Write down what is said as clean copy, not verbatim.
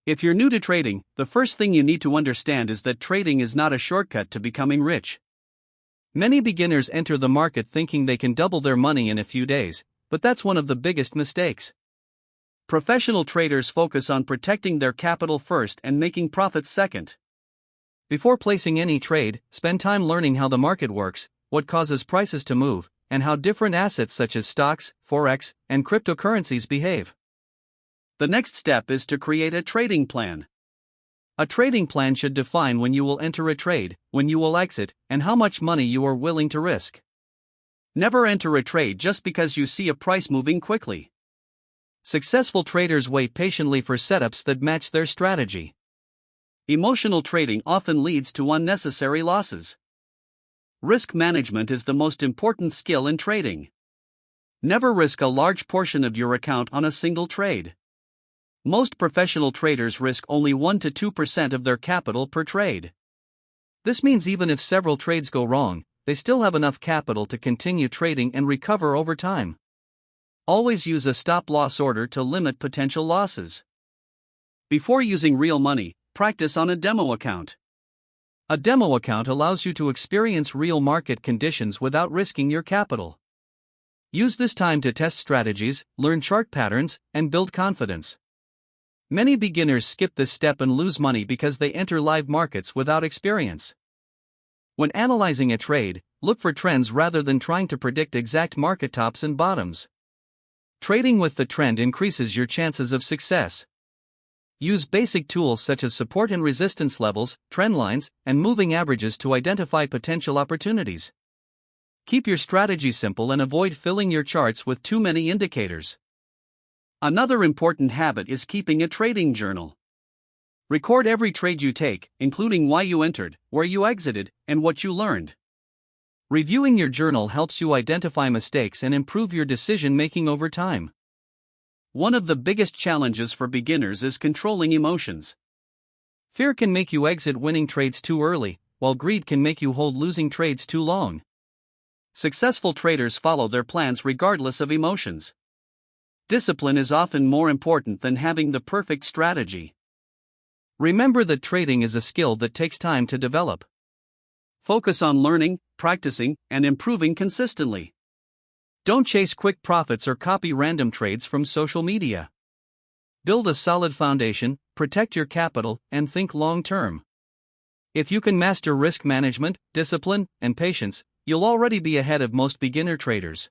If you're new to trading, the first thing you need to understand is that trading is not a shortcut to becoming rich. Many beginners enter the market thinking they can double their money in a few days, but that's one of the biggest mistakes. Professional traders focus on protecting their capital first and making profits second. Before placing any trade, spend time learning how the market works, what causes prices to move, and how different assets such as stocks, forex, and cryptocurrencies behave. The next step is to create a trading plan. A trading plan should define when you will enter a trade, when you will exit, and how much money you are willing to risk. Never enter a trade just because you see a price moving quickly. Successful traders wait patiently for setups that match their strategy. Emotional trading often leads to unnecessary losses. Risk management is the most important skill in trading. Never risk a large portion of your account on a single trade. Most professional traders risk only 1 to 2% of their capital per trade. This means even if several trades go wrong, they still have enough capital to continue trading and recover over time. Always use a stop-loss order to limit potential losses. Before using real money, practice on a demo account. A demo account allows you to experience real market conditions without risking your capital. Use this time to test strategies, learn chart patterns, and build confidence. Many beginners skip this step and lose money because they enter live markets without experience. When analyzing a trade, look for trends rather than trying to predict exact market tops and bottoms. Trading with the trend increases your chances of success. Use basic tools such as support and resistance levels, trend lines, and moving averages to identify potential opportunities. Keep your strategy simple and avoid filling your charts with too many indicators. Another important habit is keeping a trading journal. Record every trade you take, including why you entered, where you exited, and what you learned. Reviewing your journal helps you identify mistakes and improve your decision-making over time. One of the biggest challenges for beginners is controlling emotions. Fear can make you exit winning trades too early, while greed can make you hold losing trades too long. Successful traders follow their plans regardless of emotions. Discipline is often more important than having the perfect strategy. Remember that trading is a skill that takes time to develop. Focus on learning, practicing, and improving consistently. Don't chase quick profits or copy random trades from social media. Build a solid foundation, protect your capital, and think long-term. If you can master risk management, discipline, and patience, you'll already be ahead of most beginner traders.